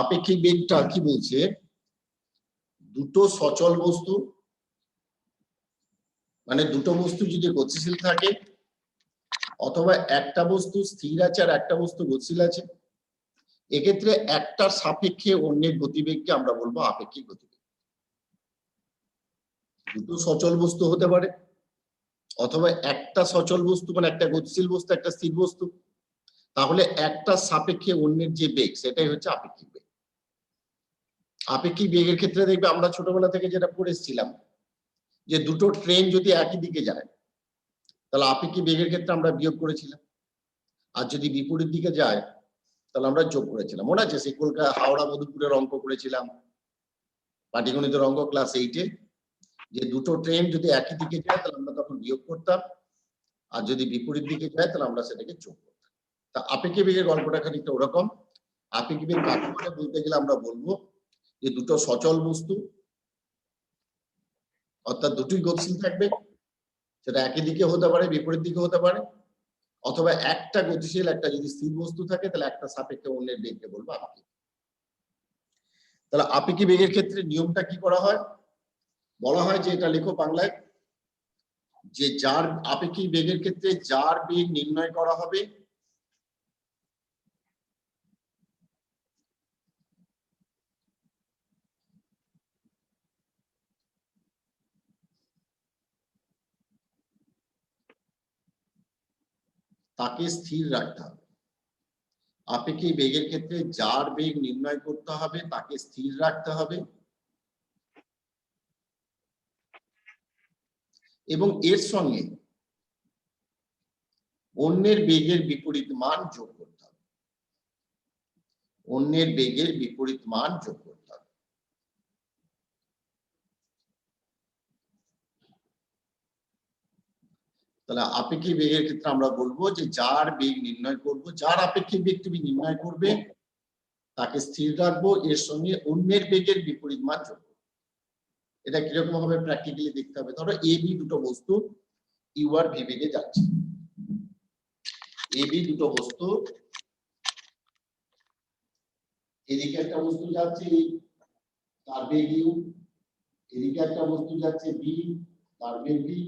আপেক্ষিক বেগটা কি বলছে, দুটো সচল বস্তু মানে দুটো বস্তু যদি গতিশীল থাকে অথবা একটা বস্তু স্থির আছে আর একটা বস্তু গতিশীল আছে, এক্ষেত্রে একটার সাপেক্ষে অন্যের গতিবেগকে আমরা বলবো আপেক্ষিক গতিবেগ। দুটো সচল বস্তু হতে পারে অথবা একটা সচল বস্তু মানে একটা গতিশীল বস্তু একটা স্থির বস্তু, তাহলে একটা সাপেক্ষে অন্যের যে বেগ সেটাই হচ্ছে আপেক্ষিক বেগ। আপেক্ষিক বেগের ক্ষেত্রে দেখবে আমরা ছোটবেলা থেকে যেটা পড়েছিলাম যে দুটো ট্রেন যদি একই দিকে যায় তাহলে আপেক্ষিক বেগের ক্ষেত্রে আমরা বিয়োগ করেছিলাম, আর যদি বিপরীত দিকে যায় তাহলে আমরা যোগ করেছিলাম। মনে আছে সেই কলকাতা হাওড়া মধুপুরের অঙ্ক করেছিলাম পাটিগণিতের অঙ্ক ক্লাস 8-এ, যে দুটো ট্রেন যদি একই দিকে যায় তাহলে আমরা তখন বিয়োগ করতাম, আর যদি বিপরীত দিকে যায় তাহলে আমরা সেটাকে যোগ করতাম। তা আপেক্ষিক বেগের গল্পটা খানিকটা ওরকম। আপেক্ষিক বেগ কাকে বলে বলতে গেলে আমরা বলবো যে দুটো সচল বস্তু অর্থাৎ দুটোই গতিশীল থাকবে, সেটা একই দিকে হতে পারে বিপরীত দিকে হতে পারে, অথবা একটা গতিশীল একটা যদি স্থির বস্তু থাকে তাহলে একটা সাপেক্ষে অন্যের বেগকে বলবো আপেক্ষিক। তাহলে আপেক্ষিক বেগের ক্ষেত্রে নিয়মটা কি করা হয়, বলা হয় যে এটা লেখো বাংলায়, যে যার আপেক্ষিক বেগের ক্ষেত্রে যার বেগ নির্ণয় করা হবে তাকে স্থির রাখতে হবে। আপেক্ষিক বেগের ক্ষেত্রে যার বেগ নির্ণয় করতে হবে তাকে স্থির রাখতে হবে এবং এর সঙ্গে অন্যের বেগের বিপরীত মান যোগ করতে হবে। অন্যের বেগের বিপরীত মান যোগ করতে হবে। তাহলে আপেক্ষিক বেগের ক্ষেত্রে আমরা বলবো যে যার বেগ নির্ণয় করব, যার আপেক্ষিক বেগ তুমি নির্ণয় করবে তাকে স্থির রাখবো, এর সঙ্গে অন্যের বেগের বিপরীত মান যোগ করবো। এটা কিরকম ভাবে প্র্যাকটিক্যালি দেখতে হবে, ধরো এ বি দুটো বস্তু ইউ আর ভি বেগে যাচ্ছে, এ বি দুটো বস্তু, এদিকে একটা বস্তু যাচ্ছে তার বেগ ইউ, এদিকে একটা বস্তু যাচ্ছে বি তার বেগ ভি।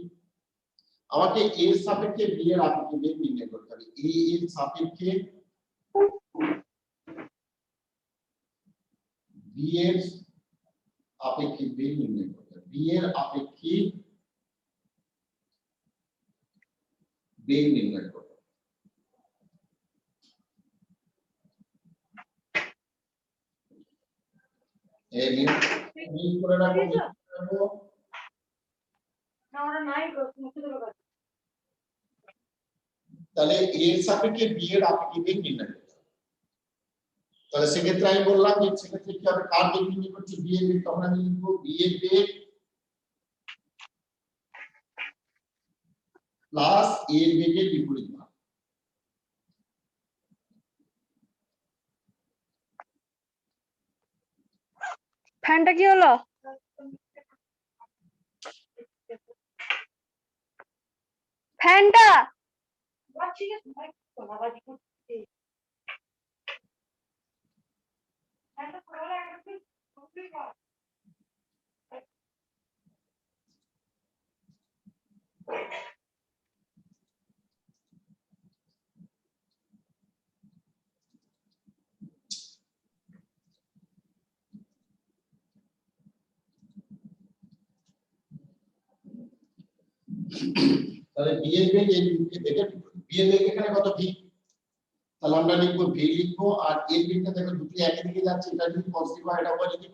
আমাকে এর সাপেক্ষে বি এর আপেক্ষিক বেগ নির্ণয় করতে হবে। এ এর সাপেক্ষে বি এর আপেক্ষিক বেগ নির্ণয় করতে হবে। বি এর আপেক্ষিক বেগ নির্ণয় করতে হবে। এই মিল করে রাখবো। তাহলে এর সাপেক্ষে বি এর আপেক্ষিক বেগ নির্ণয় করতে হবে। তাহলে সেক্ষেত্রে আমি বললাম যে সেক্ষেত্রে কি হবে, কার বেগ নির্ণয় করছি, বি এর বেগ, তখন আমি লিখবো বি এর বেগ প্লাস এর বেগের বিপরীত মান। ফ্যানটা কি হলো? ফ্যানটা তাহলে বি এর বেগ এর বেগের বিপরীত। বি এর বেগ এখানে কত ভি, তাহলে আমরা লিখবো ভি লিখবো, আর এর বেগটা দেখো দুটো একই দিকে যাচ্ছে, এটা যদি পজিটিভ হয় এটা পজিটিভ,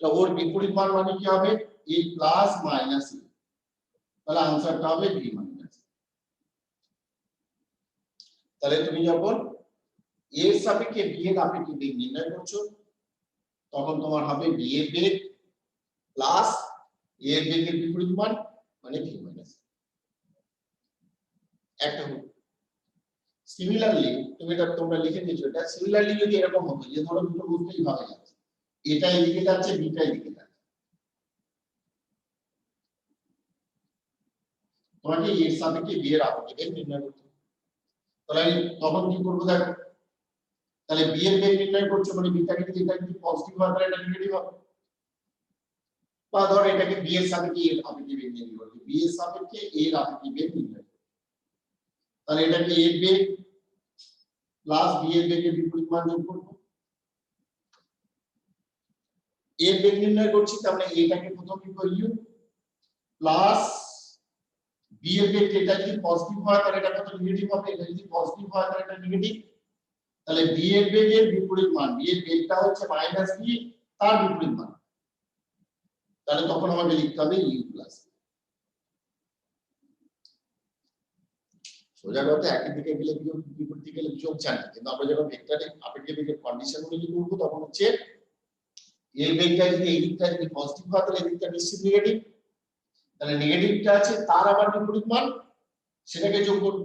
তাহলে ওর বিপরীত মান মানে কি হবে, এ প্লাস মাইনাস এ, তাহলে आंसरটা হবে ভি মাইনাস। তাহলে তুমি যখন এর সাপেক্ষে বি এর আপেক্ষিক বেগ নির্ণয় করছো তখন তোমার হবে বি এর বেগ প্লাস এর বেগের বিপরীত মান মানে ভি মাইনাস। একটা হলো সিমিলারলি তুমি এটা তোমরা লিখে দিয়েছো, এটা সিমিলারলি যদি এরকম হতো যে ধরো দুটো বস্তু এইভাবে যাচ্ছে, এটা এদিকে যাচ্ছে বিটা এদিকে যাচ্ছে, তোমাকে এর সাপেক্ষে বি এর আপেক্ষিক বেগ নির্ণয় করতে হবে। তাহলে তখন কি করবো দেখো, তাহলে বি এর বেগ নির্ণয় করছো মানে বিটাকে যদি এটা যদি পজিটিভ হয় তাহলে এটা নেগেটিভ হবে। বা ধর এটাকে বি এর সাপেক্ষে এর আপেক্ষিক বেগ নির্ণয় করবে, বি এর সাপেক্ষে এর আপেক্ষিক বেগ নির্ণয় করবে, তাহলে এটাকে এর বেগ প্লাস বি এর বেগের বিপরীত মান যোগ করব। এর বেগ নির্ণয় করছি তার মানে এটাকে প্রথম লিখব ইউ প্লাস বি এর বেগ, এটা যদি পজিটিভ হয় তাহলে এটা কত নেগেটিভ হবে, এটা যদি পজিটিভ হয় তাহলে এটা নেগেটিভ। তাহলে বি এর বেগের বিপরীত মান, বি এর বেগটা হচ্ছে মাইনাস বি, তার বিপরীত মান, তাহলে তখন আমাদের লিখতে হবে ইউ প্লাস। সোজা কথা একই দিকে গেলে বিপরীত দিকে গেলে যোগ জানি, কিন্তু আমরা যখন ভেক্টরে আপেক্ষিক বেগের কন্ডিশন অনুযায়ী করব তখন হচ্ছে এই বেগটা যদি এই দিকটা যদি পজিটিভ হয় তাহলে এই দিকটা নিশ্চিত নেগেটিভ, তাহলে নেগেটিভটা আছে তার আবার বিপরীত মান সেটাকে যোগ করব,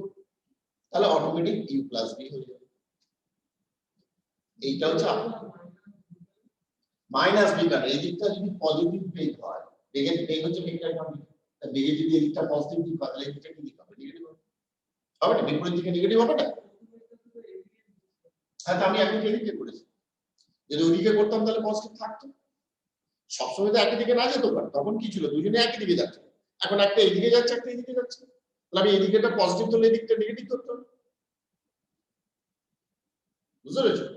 তাহলে অটোমেটিক ইউ প্লাস বি হয়ে যাবে। এইটা হচ্ছে মাইনাস বি, কারণ এই দিকটা যদি পজিটিভ বেগ হয়, বেগের বেগ হচ্ছে ভেক্টর কোয়ান্টিটি, তা বেগে যদি এই দিকটা পজিটিভ দিক হয় তাহলে এই দিকটা কি দিক হবে, নেগেটিভ হবে, হবে না? বিপরীত দিকে নেগেটিভ হবে না? হ্যাঁ, আমি এখন এদিকে করেছি, যদি ওদিকে করতাম তাহলে পজিটিভ থাকতো। সবসময় তো একই দিকে না যেতে পারে, তখন কি ছিল দুজনে একই দিকে যাচ্ছে, এখন একটা এইদিকে যাচ্ছে একটা এইদিকে যাচ্ছে, তাহলে আমি এইদিকেটা পজিটিভ ধরলে এদিকটা নেগেটিভ ধরতাম। বুঝতে পেরেছো?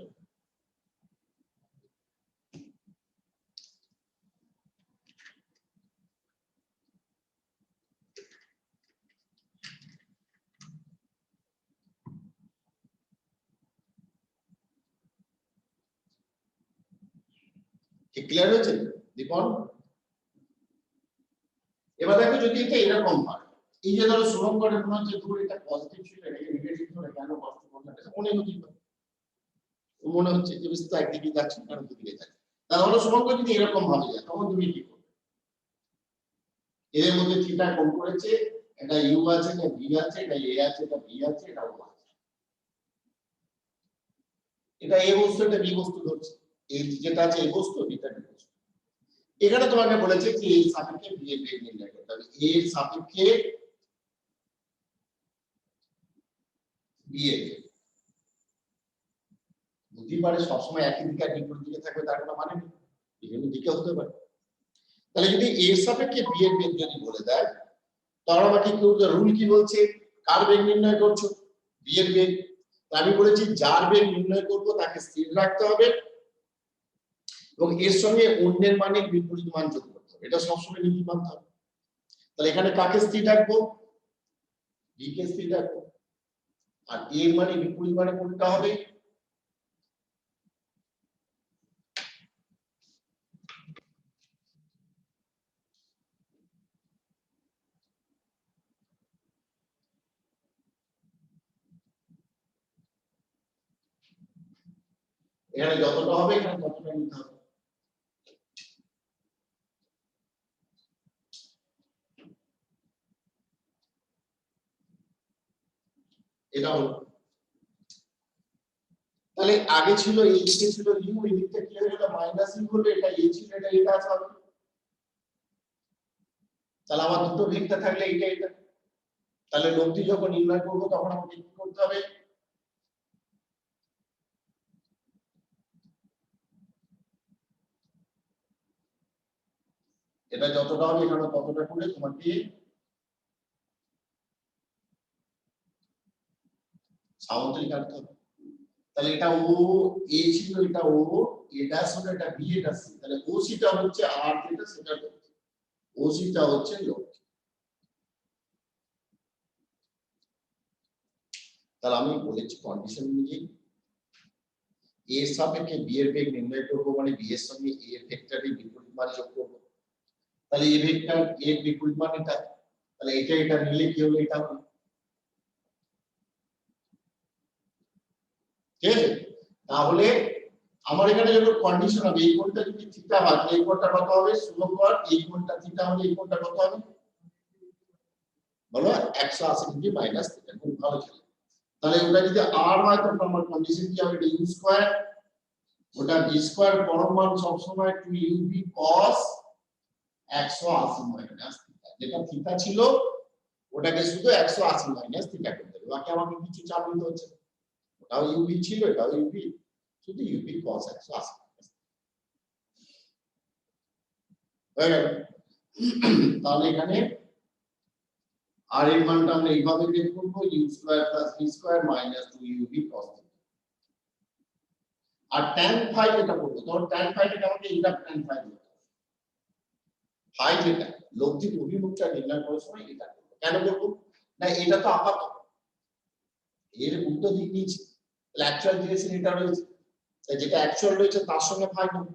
কি ক্লিয়ার হয়েছে দীপন? এবার দেখো যদি এটা এরকম হয়, এই যে ধরো সুরঙ্গটা মনে হচ্ছে দূর এটা পজিটিভ ছিল এটাকে নেগেটিভ ধরে কেন কষ্ট করতে হবে, মনে হচ্ছে মনে হচ্ছে যে বিস্তার একদিকে যাচ্ছে কারণ দুদিকে যাচ্ছে, তাহলে সুরঙ্গ যদি এরকম ভাবে যায় তখন তুমি কি করবে? এর মধ্যে থিটা কোণ করেছে, এটা ইউ আছে, এটা ভি আছে, এটা এ আছে, এটা বি আছে, এটা ও আছে, এটা এ বস্তু এটা বি বস্তু ধরছে, এই যেটা আছে এই বস্তু এটা বি বস্তু। এখানে তোমাকে বলেছে যে এই সাপেক্ষে বি এর বেগ নির্ণয় করতে হবে, এর সাপেক্ষে বি এর বেগ। বুঝতে পারে সবসময় একই দিকে আর বিপরীত দিকে থাকবে তার কোনো মানে নেই, বিভিন্ন দিকে হতে পারে। তাহলে যদি এর সাপেক্ষে বি এর বেগ যদি বলে দেয় তাহলে আমাকে কি করতে, রুল কি বলছে, কার বেগ নির্ণয় করছো, বি এর বেগ। আমি বলেছি যার বেগ নির্ণয় করব তাকে স্থির রাখতে হবে এবং এর সঙ্গে অন্যের মানের বিপরীত মান যোগ করতে হবে, এটা সবসময় নীতি মানতে হবে। তাহলে এখানে কাকে স্থির রাখবো, বি কে স্থির রাখবো, আর এর মানে বিপরীত মানে কোনটা হবে, এখানে যতটা হবে এখানে ততটা নিতে হবে। এটা হলো, তাহলে আগে ছিল এই দিকে ছিল ইউ, এই দিকটা কি হয়ে গেল মাইনাস ইউ হলো, এটা এ ছিল এটা এটা আছে, তাহলে আমার দুটো ভেক্টর থাকলে এটা এটা, তাহলে লব্ধি যখন নির্ণয় করব তখন আমাকে কি করতে হবে, এটা যতটা হবে এখানে ততটা করে তোমাকে সামগ্রিক আনতে হবে। তাহলে এটা ও এ ছিল, এটা ও এ ড্যাশ হলো, এটা বি এটা সি, তাহলে ও সিটা হচ্ছে আর যেটা সেটা লব্ধি, ও সিটা হচ্ছে লব্ধি। তাহলে আমি বলেছি কন্ডিশন অনুযায়ী এর সাপেক্ষে বি এর বেগ নির্ণয় করবো, মানে বি এর সঙ্গে এ এর ভেক্টরের বিপরীত মান যোগ করবো, তাহলে এ ভেক্টর এর বিপরীত মান এটা, তাহলে এটা এটা নিলে কি হলো এটা হলো, ঠিক আছে? তাহলে আমার এখানে যখন কন্ডিশন হবে এই কোণটা যদি থিটা হয় তাহলে এই কোণটা কত হবে, শুভঙ্কর এই কোণটা থিটা হলে এই কোণটা কত হবে বলো, 180 ডিগ্রি মাইনাস থিটা, খুব ভালো ছিল। তাহলে ওটা যদি আর হয় তখন আমার কন্ডিশন কি হবে, ইউ স্কয়ার, ওটা বি স্কয়ার পরম মান সব সময় 2 ইউ cos 180 মাইনাস থিটা, যেটা থিটা ছিল ওটাকে শুধু 180 মাইনাস থিটা করতে হবে, বাকি আমাকে কিছু চাপ নিতে হচ্ছে, ওটাও ইউভি ছিল এটাও ইউভি, শুধু ইউপি cos 180 হয়ে গেল। তাহলে এখানে আর এর মানটা আমরা এইভাবে বের করব u square plus v square minus 2uv cos θ। আর tan phi এটা করব, তখন tan phi টা আমাকে এটা tan phi দিতে হবে। phi যেটা লব্ধির অভিমুখটা নির্ণয় করার সময় এটা করব। কেন করব না, এটা তো আপাতত এর উল্টো দিক নিয়েছি, অ্যাকচুয়াল ডিরেকশন এটা রয়েছে, তাই যেটা অ্যাকচুয়াল রয়েছে তার সঙ্গে phi নেব।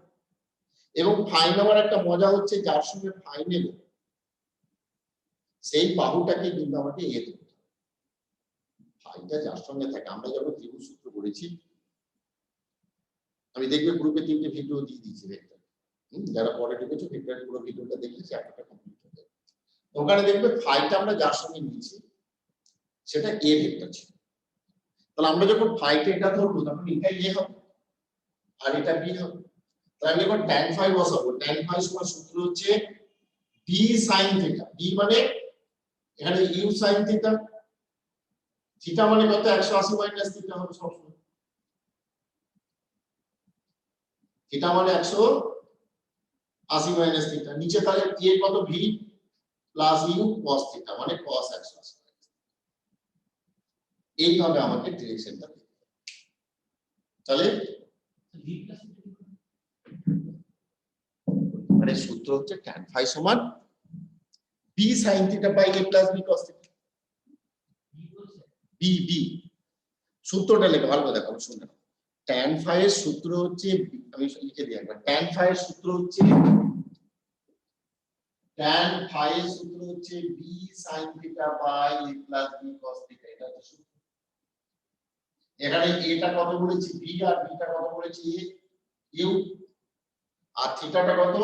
এবং phi নেওয়ার একটা মজা হচ্ছে যার সঙ্গে phi নেব সেই বাহুটাকে কিন্তু আমাকে এ ধরতে হবে। phiটা যার সঙ্গে থাকে, আমরা যখন ত্রিভুজ সূত্র করেছি, আমি দেখবে গ্রুপে 3টে ভিডিও দিয়ে দিয়েছি ভেক্টর, যারা পরে ঢুকেছো ভেক্টরের পুরো ভিডিওটা দেখলে চ্যাপ্টারটা কমপ্লিট হয়ে যাবে। ওখানে দেখবে ফাইটা আমরা যার সঙ্গে নিয়েছি সেটা এ ভেক্টর ছিল। তাহলে আমরা যখন ফাইটা এটা ধরবো তখন এটা এ হবে আর এটা বি হবে। তাহলে আমি যখন tan phi বসাবো, tan phi সমান সূত্র হচ্ছে b sin θ। b মানে এখানে u sin θ, θ মানে কত 180 মাইনাস θ হবে সবসময়। θ মানে 180 মাইনাস θ, নিচে তাহলে a কত v প্লাস u cos θ মানে cos 180। এইভাবে আমাকে ডিরেকশনটা দিতে হবে। তাহলে মানে সূত্র হচ্ছে tan phi সমান b sin θ by a plus b cos θ। b b সূত্রটা লেখা ভালো করে দেখো, শুনে নাও। tan phi এর সূত্র হচ্ছে, আমি লিখে দিই একবার, tan phi এর সূত্র হচ্ছে b sin θ by a plus b cos θ। এটা হচ্ছে সূত্র। এখানে এটা কত বলেছি b আর b টা কত বলেছি u, আর থিটাটা কত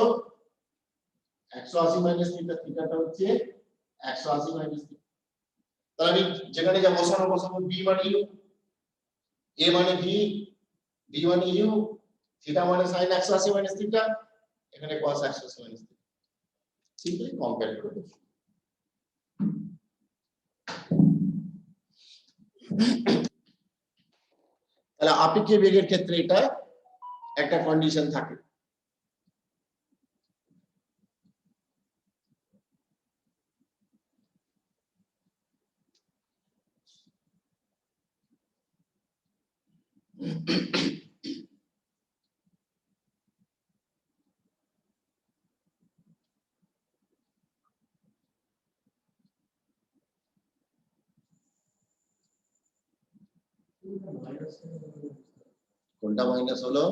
180 মাইনাস থিটা, থিটাটা হচ্ছে 180 মাইনাস থিটা। তাহলে আমি যেখানে যা বসাবো b মানে u, a মানে v, b মানে u, থিটা মানে sin 180 মাইনাস থিটা, এখানে cos 180 minus theta. Simply compare করে দেব। তাহলে আপেক্ষিক বেগের ক্ষেত্রে এটা একটা কন্ডিশন থাকে। কোনটা মাইনাস হলো?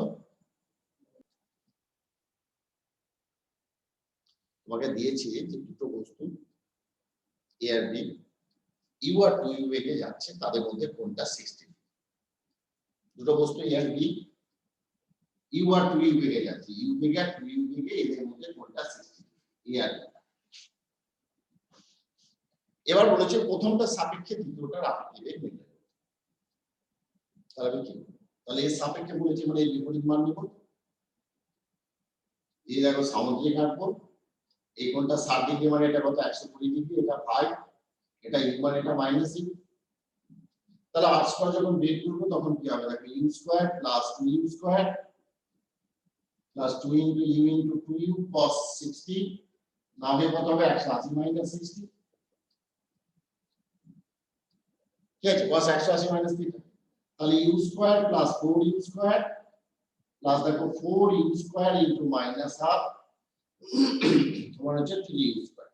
তোমাকে দিয়েছি যে দুটো বস্তু এ আর বি ইউ আর 2u বেগে যাচ্ছে, তাদের মধ্যে কোনটা 60। দুটো বস্তু এ আর বি ইউ আর 2u বেগে যাচ্ছে, ইউ বেগে আর 2u বেগে, এদের মধ্যে কোনটা 60 এ আর বি। এবার বলেছে প্রথমটা সাপেক্ষে দ্বিতীয়টার আপেক্ষিক বেগ নির্ণয় করতে। তাহলে আমি কি করব? তাহলে এর সাপেক্ষে বলেছে মানে এই বিপরীত মান নেব। এই দেখো সামুদ্রিক আঁকবো, এই কোনটা 60 ডিগ্রি মানে এটা কত 120 ডিগ্রি, এটা 5, এটা ইউ মানে এটা মাইনাস ইউ। তাহলে আর স্কয়ার যখন বের করব তখন কি হবে? দেখো u square plus 2u square plus 2 into u into 2u cos 60 না হয়ে কত হবে 180 মাইনাস 60। ঠিক আছে, cos 180 মাইনাস θ। তাহলে u square plus 4u square plus দেখো 4u square into minus half সমান হচ্ছে 3u স্কয়ার।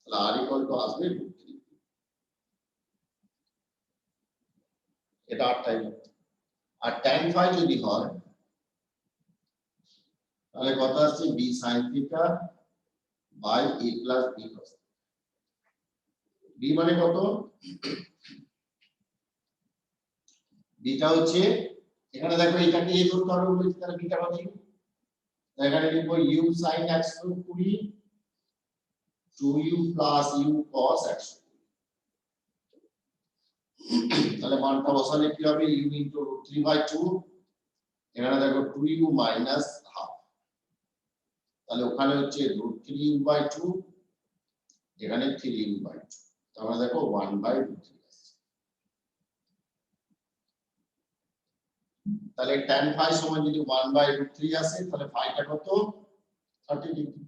তাহলে আর ইকুয়াল টু আসবে √3। এটা আর টাইম। আর tan phi যদি হয় তাহলে কত আসছে b sin θ by a plus b cos θ। b মানে কত? বিটা হচ্ছে, এখানে দেখো এটাকে a ধরতে হবে বলেছি, তাহলে বিটা কত? এখানে লিখব u sin 120 2u plus u cos 120। তাহলে মানটা বসালে কি হবে? u ইনটু √3/2, এখানে দেখো 2u মাইনাস হাফ, তাহলে ওখানে হচ্ছে √3u/2, এখানে 3u/2, তাহলে দেখো 1/√3 আসছে। তাহলে tan phi সমান যদি 1/√3 আসে তাহলে ফাইটা কত 30 ডিগ্রি,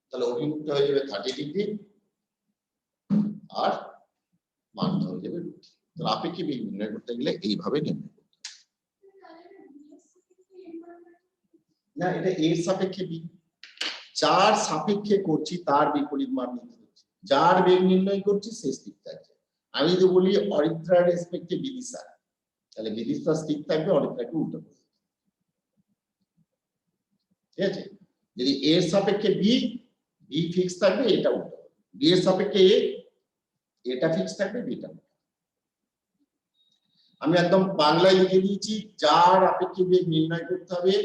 তাহলে অভিমুখটা হয়ে যাবে 30 ডিগ্রি আর মানটা হয়ে যাবে √3। তাহলে আপেক্ষিক বেগ নির্ণয় করতে গেলে এইভাবে নির্ণয় করতে হবে। না, এটা এর সাপেক্ষে বি, যার সাপেক্ষে করছি তার বিপরীত মান নিতে হচ্ছে, যার বেগ নির্ণয় করছি সে স্থির থাকছে। আমি যদি বলি অরিত্রার রেসপেক্টে বিদিশা, তাহলে বিদিশা স্থির থাকবে, অরিত্রাকে উল্টো করবে, ঠিক আছে। যদি এর সাপেক্ষে বি, বি ফিক্স থাকবে, এটা উল্টো, বি এর সাপেক্ষে এ, এটা ফিক্স থাকবে, বিটা। আমি একদম বাংলায় লিখে দিয়েছি, যার আপেক্ষিক বেগ নির্ণয় করতে হবে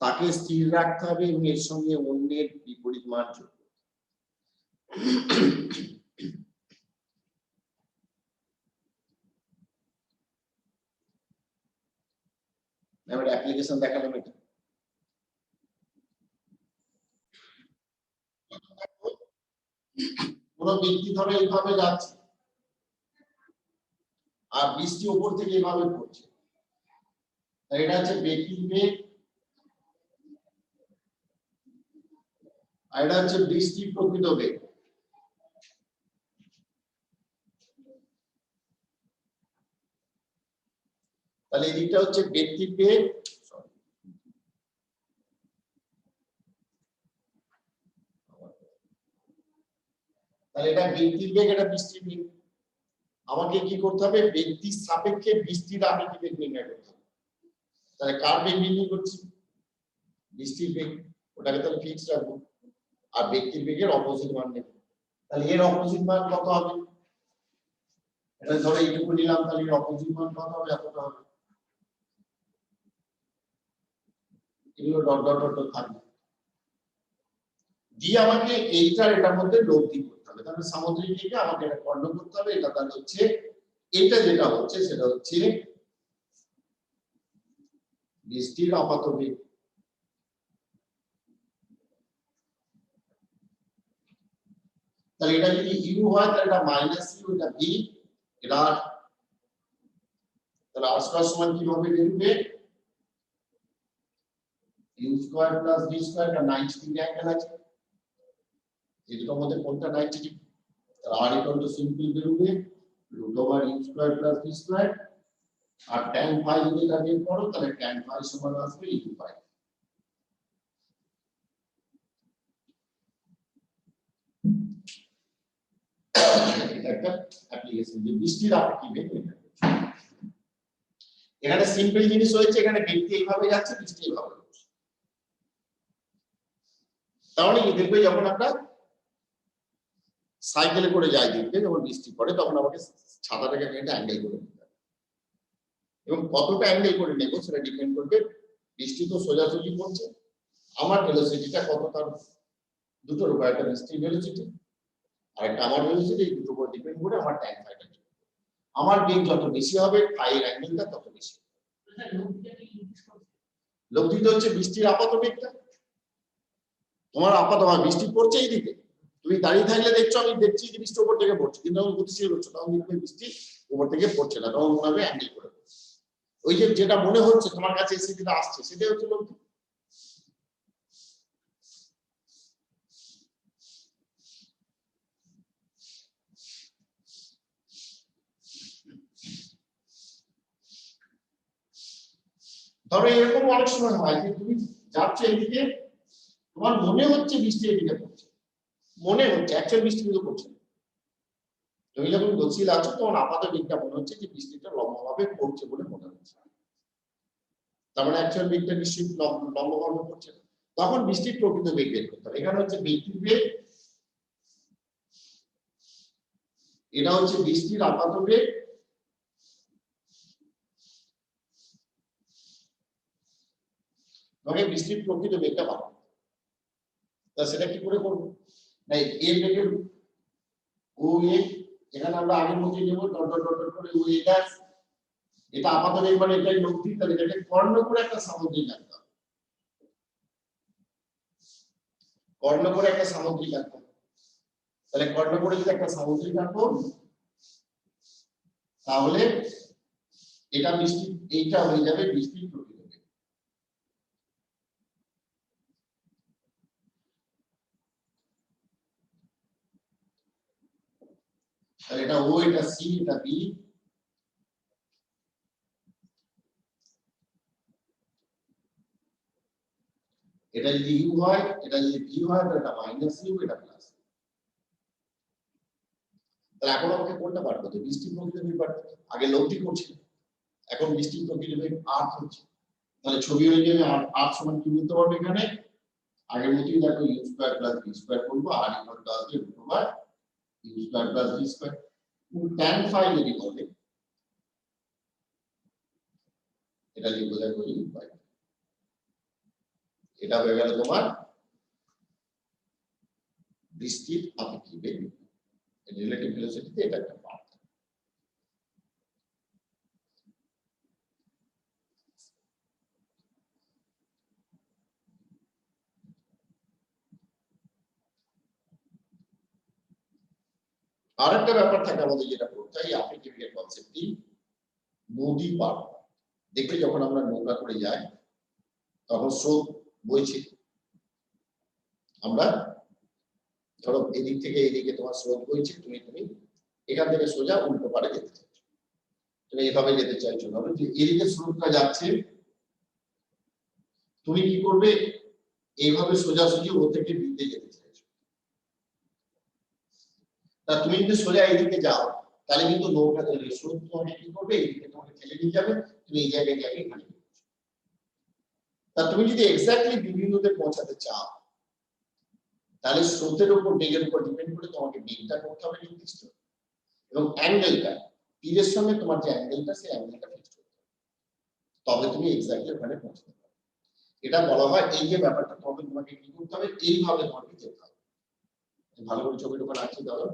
তাকে স্থির রাখতে হবে এবং এর সঙ্গে অন্যের বিপরীত মান যোগ করতে হবে। এবার অ্যাপ্লিকেশন দেখালাম এটা। কোন ব্যক্তি ধরো এইভাবে যাচ্ছে আর বৃষ্টি উপর থেকে এভাবে পড়ছে, এটা হচ্ছে ব্যক্তির বেগ, আর এটা হচ্ছে বৃষ্টির প্রকৃত বেগ। তাহলে এইটা হচ্ছে ব্যক্তির বেগ, তাহলে এটা ব্যক্তির বেগ, এটা বৃষ্টির বেগ। আমাকে কি করতে হবে, ব্যক্তির সাপেক্ষে বৃষ্টির আপেক্ষিক বেগ নির্ণয় করতে হবে। তাহলে কার বেগ নির্ণয় করছি, বৃষ্টির বেগ, ওটাকে তাহলে ফিক্স রাখবো, আর ব্যক্তির বেগের অপোজিট মান নেব। তাহলে এর অপোজিট মান কত হবে, এটা ধরো এইটুকু নিলাম, তাহলে এর অপোজিট মান কত হবে, এতটা হবে। এগুলো ডট ডট ডট থাকবে। দিয়ে আমাকে এইটার এটার মধ্যে লব্ধি করতে হবে, তাহলে সামুদ্রিক বেগে আমাকে এটা কর্ণ করতে হবে। এটা তাহলে হচ্ছে, এটা যেটা হচ্ছে সেটা হচ্ছে বৃষ্টির আপাত বেগ। তাহলে এটা যদি ইউ হয় তাহলে এটা মাইনাস ইউ, এটা বি, এটা তাহলে আর স্কয়ার সমান কিভাবে লিখবে, u square plus b square, এটা 90 ডিগ্রি অ্যাঙ্গেল আছে, এই দুটোর মধ্যে কোনটা 90 ডিগ্রি, তাহলে আর ইকুয়াল টু সিম্পল বেরোবে √ইউ স্কয়ার প্লাস বি স্কয়ার, আর tan phi যদি এটা বের করো তাহলে tan phi সমান আসবে ইউ পাই। এটা একটা অ্যাপ্লিকেশন যে বৃষ্টির আপেক্ষিক বেগ নির্ণয় করছে। এখানে সিম্পল জিনিস হয়েছে, এখানে ব্যক্তি এইভাবে যাচ্ছে, বৃষ্টি এইভাবে যাচ্ছে। তাহলে কি দেখবে, যখন আমরা সাইকেলে করে যাই দিকে, যখন বৃষ্টি পড়ে তখন আমাকে ছাতাটাকে একটা অ্যাঙ্গেল করে নিতে হবে, এবং কতটা অ্যাঙ্গেল করে নেব সেটা ডিপেন্ড করবে, বৃষ্টি তো সোজাসুজি পড়ছে, আমার ভেলোসিটিটা কত, তার দুটোর উপর, একটা বৃষ্টির ভেলোসিটি আর একটা আমার ভেলোসিটি, এই দুটোর উপর ডিপেন্ড করে আমার tan phi টা। আমার বেগ যত বেশি হবে phi এর অ্যাঙ্গেলটা তত বেশি। লব্ধিটা হচ্ছে বৃষ্টির আপাত বেগটা, তোমার আপাত বৃষ্টি পড়ছে এই দিকে, তুমি দাঁড়িয়ে থাকলে দেখছো, আমি দেখছি যে বৃষ্টি উপর থেকে পড়ছে, কিন্তু আমি গতিশীল হচ্ছে, তখন দেখবে বৃষ্টি উপর থেকে পড়ছে না, তখন মনে হবে অ্যাঙ্গেল করে পড়ছে। ওই যে যেটা মনে হচ্ছে তোমার কাছে এসে যেটা আসছে সেটাই হচ্ছে লব্ধি। ধরো এরকম অনেক সময় হয় যে তুমি যাচ্ছ এইদিকে, তোমার মনে হচ্ছে বৃষ্টি এদিকে পড়ছে, মনে হচ্ছে, অ্যাকচুয়াল বৃষ্টি কিন্তু পড়ছে না। তুমি যখন গতিশীল আছো তখন আপাত বেগটা মনে হচ্ছে যে বৃষ্টিটা লম্বভাবে পড়ছে বলে মনে হচ্ছে, তার মানে অ্যাকচুয়াল বেগটা নিশ্চিত লম্বভাবে পড়ছে না। তখন বৃষ্টির প্রকৃত বেগ বের করতে হবে। এখানে হচ্ছে ব্যক্তির বেগ, এটা হচ্ছে বৃষ্টির আপাত বেগ, মানে বৃষ্টির প্রকৃত বেগটা পাবো। তা সেটা কি করে করবো, না এর বেগের ও এ, এখানে আমরা আগের মধ্যে নেব ডট ডট ডট করে ও এটা, এটা আপাত বেগ মানে এটাই লব্ধি, তাহলে এটাকে কর্ণ করে একটা সামুদ্রিক আঁকতে হবে, কর্ণ করে একটা সামুদ্রিক আঁকতে হবে। তাহলে কর্ণ করে যদি একটা সামুদ্রিক আঁকো, তাহলে এটা বৃষ্টি, এইটা হয়ে যাবে বৃষ্টির প্রকৃত বেগ। তাহলে এটা ও, এটা সি, এটা বি, এটা যদি ইউ হয়, এটা যদি ভি হয়, তাহলে এটা মাইনাস ইউ, এটা প্লাস। তাহলে এখন আমাকে কোনটা বার করতে? বৃষ্টির প্রকৃত বেগ বার করতে। আগে লব্ধি করছি, এখন বৃষ্টির প্রকৃত বেগ আর্থ হচ্ছে। তাহলে ছবি অনুযায়ী আর্থ সমান কি বলতে পারবো এখানে? আগের মতই দেখো u square plus b square করবো, আর ইকুয়াল টু আসবে root over u square plus b square. tan phi যদি বলে, এটা লিখবো দেখো ইউ বাই, এটা হয়ে গেল তোমার বৃষ্টির আপেক্ষিক বেগ। রিলেটিভ ভেলোসিটিতে এটা একটা পার্ট। আরেকটা ব্যাপার থাকে আমাদের যেটা করতে হয়, আপেক্ষিক বেগের কনসেপ্টটি নদী পার। দেখবে যখন আমরা নৌকা করে যাই তখন স্রোত বইছে, আমরা ধরো এদিক থেকে এদিকে তোমার স্রোত বইছে, তুমি এখান থেকে সোজা উল্টো পারে যেতে চাইছো, তুমি এভাবে যেতে চাইছো, ধরো যে এদিকে স্রোতটা যাচ্ছে, তুমি কি করবে? এইভাবে সোজাসুজি ও থেকে বিতে যেতে চাইছো। তা তুমি যদি সোজা এদিকে যাও, তাহলে কিন্তু নৌকা স্রোত তোমাকে কি করবে? এদিকে তোমাকে ঠেলে নিয়ে যাবে, তুমি এই জায়গায় যাবে এখানে। তা তুমি যদি এক্স্যাক্টলি বিন্দুতে পৌঁছাতে চাও, তাহলে স্রোতের উপর বেগের উপর ডিপেন্ড করে তোমাকে বেগটা করতে হবে নির্দিষ্ট, এবং অ্যাঙ্গেলটা তীরের সঙ্গে তোমার যে অ্যাঙ্গেলটা, সেই অ্যাঙ্গেলটা ফিক্স করতে হবে, তবে তুমি এক্স্যাক্টলি ওখানে পৌঁছাতে পারবে। এটা বলা হয় এই যে ব্যাপারটা, তবে তোমাকে কি করতে হবে? এইভাবে তোমাকে যেতে হবে। ভালো করে ছবির উপর আঁকি ধরো,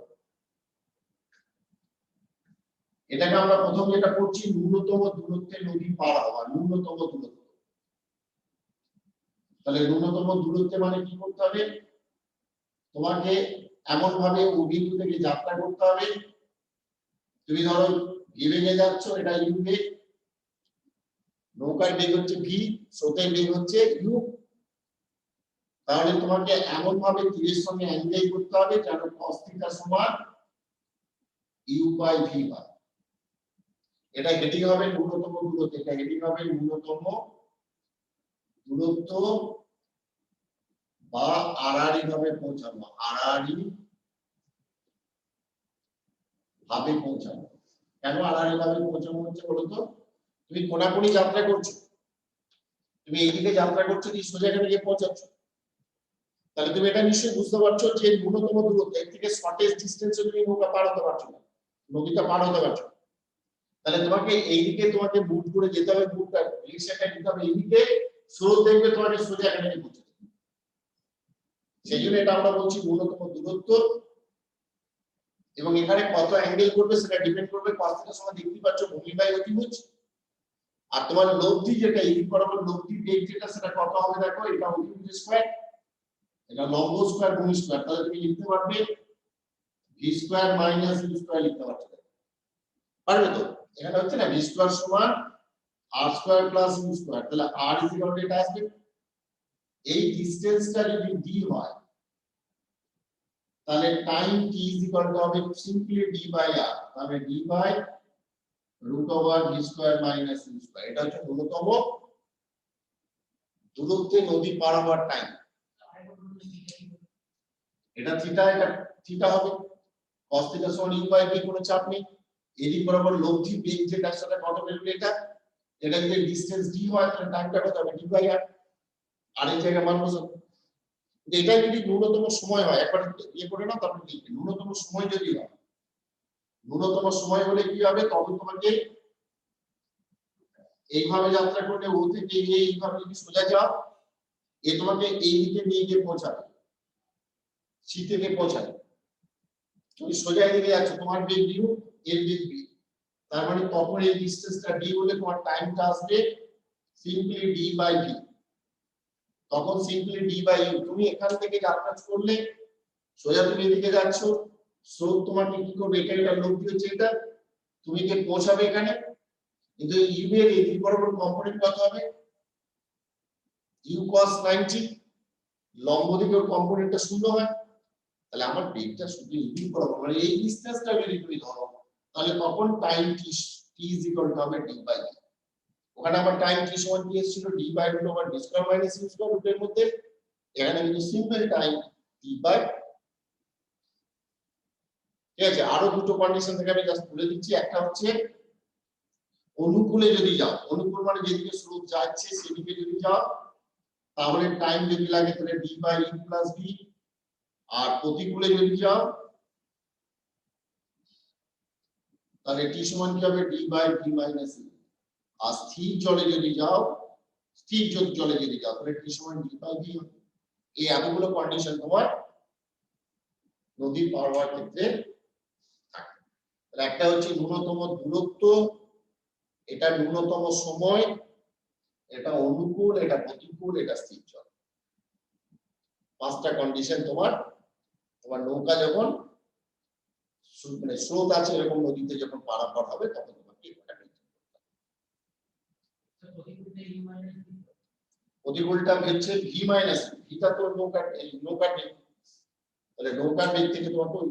এটাকে আমরা প্রথম যেটা করছি ন্যূনতম দূরত্বে নদী পার হওয়া, ন্যূনতম দূরত্ব। তাহলে ন্যূনতম দূরত্বে মানে কি করতে হবে? তোমাকে এমন ভাবে ও বিন্দু থেকে যাত্রা করতে হবে, তুমি ধরো ভি বেগে যাচ্ছ, এটা ইউ বেগ, নৌকার বেগ হচ্ছে ভি, স্রোতের বেগ হচ্ছে ইউ। তাহলে তোমাকে এমন ভাবে তীরের সঙ্গে অ্যাঙ্গেল করতে হবে যেন cos থিটা সমান ইউ বাই ভি হয়। এটা হেডিং হবে ন্যূনতম দূরত্ব, এটা হেডিং হবে ন্যূনতম দূরত্ব বা আড়াআড়ি ভাবে পৌঁছানো, আড়াআড়ি ভাবে পৌঁছানো। কেন আড়াআড়ি ভাবে পৌঁছানো হচ্ছে বলতো? তুমি কোনাকুনি যাত্রা করছো, তুমি এইদিকে যাত্রা করছো, কি সোজা এখানে গিয়ে পৌঁছাচ্ছ, তাহলে তুমি এটা নিশ্চয়ই বুঝতে পারছো যে ন্যূনতম দূরত্ব, এর থেকে শর্টেস্ট ডিসটেন্সে তুমি নৌকা পার হতে পারছো না, নদীটা পার হতে পারছো না। তাহলে তোমাকে এইদিকে তোমাকে মুভ করে যেতে হবে, মুভটা ডিরেকশনটা নিতে হবে এইদিকে, স্রোত দেখবে তোমাকে সোজা এখানে নিয়ে পৌঁছে দেবে। সেই জন্য এটা আমরা বলছি ন্যূনতম দূরত্ব, এবং এখানে কত অ্যাঙ্গেল করবে সেটা ডিপেন্ড করবে cos থিটার সময় দেখতেই পাচ্ছ ভূমি বাই অতিভুজ, আর তোমার লব্ধি যেটা এই বরাবর লব্ধি বেগ যেটা, সেটা কত হবে দেখো, এটা অতিভুজ স্কয়ার, এটা লম্ব স্কয়ার ভূমি স্কয়ার। তাহলে তুমি লিখতে পারবে v square minus u square লিখতে পারছো, পারবে তো? এখানে হচ্ছে না ভি স্কয়ার সমান আর স্কয়ার প্লাস ইউ স্কয়ার, তাহলে আর ইজ ইকুয়াল টু এটা আসবে। এই ডিসটেন্সটা যদি ডি হয়, তাহলে time t is equal to হবে সিম্পলি ডি বাই আর, তাহলে d by root over v square minus u square. এটা হচ্ছে ন্যূনতম দূরত্বে নদী পার হওয়ার টাইম। এটা থিটা, এটা থিটা হবে, cos থিটা সমান ইউ বাই ভি, কোনো চাপ নেই। এদিক বরাবর লব্ধি বেগ যেটা, সেটা কত বেরোবে? এটা এটা যদি ডিসটেন্স ডি হয়, তাহলে টাইমটা কত হবে? ডি বাই আর। আর এই জায়গায় মান বসাবো। এটা যদি ন্যূনতম সময় হয়, একবার ইয়ে করে নাও, তারপর লিখবে ন্যূনতম সময় যদি হয়, ন্যূনতম সময় হলে কি হবে? তবে তোমাকে এইভাবে যাত্রা করলে ও থেকে এইভাবে যদি সোজা যাও, এ তোমাকে এই দিকে নিয়ে গিয়ে পৌঁছাবে, সি থেকে পৌঁছাবে। তুমি সোজা এদিকে যাচ্ছ, তোমার বেগ ইউ, এর বেগ ভি, তার মানে তখন এই ডিসটেন্সটা ডি হলে তোমার টাইমটা আসবে সিম্পলি ডি বাই ভি। তখন সিম্পলি ডি বাই ইউ। তুমি এখান থেকে যাত্রা করলে সোজা তুমি এদিকে যাচ্ছ, স্রোত তোমাকে কি করবে? এটা লব্ধি হচ্ছে এটা, তুমি যে পৌঁছাবে এখানে, কিন্তু ইউ এর এই দুই বরাবর কম্পোনেন্ট কত হবে? ইউ cos 90, লম্ব দিকের কম্পোনেন্টটা 0 হয়, তাহলে আমার বেগটা শুধু ইউ বরাবর, মানে এই ডিসটেন্সটা যদি তুমি ধরো, তাহলে তখন time t is equal to হবে d বাই v। ওখানে আমার টাইম t সমান কি এসেছিল? d by root over d square minus u square রুটের মধ্যে, এখানে কিন্তু সিম্পল টাইম t বাই। ঠিক আছে, আরো দুটো কন্ডিশন থেকে আমি জাস্ট বলে দিচ্ছি। একটা হচ্ছে অনুকূলে যদি যাও, অনুকূল মানে যেদিকে স্রোত যাচ্ছে সেদিকে যদি যাও, তাহলে টাইম যদি লাগে তাহলে d by u plus v। আর প্রতিকূলে যদি যাও তাহলে t সমান কি হবে? d by v minus u। আর স্থির জলে যদি যাও, স্থির জলে যদি যাও তাহলে t সমান d বাই v হবে। এই এতগুলো কন্ডিশন তোমার নদী পার হওয়ার ক্ষেত্রে থাকে। তাহলে একটা হচ্ছে ন্যূনতম দূরত্ব, এটা ন্যূনতম সময়, এটা অনুকূল, এটা প্রতিকূল, এটা স্থির জল। পাঁচটা কন্ডিশন তোমার নৌকা যখন মানে স্রোত আছে এরকম নদীতে যখন পারাপার হবে তখন তোমাকে এটা মেনটেন করতে হবে। প্রতিকূলটা হচ্ছে ভি মাইনাস, ভিটা তো নৌকার নেই, তাহলে নৌকার বেগ থেকে তোমাকে ওই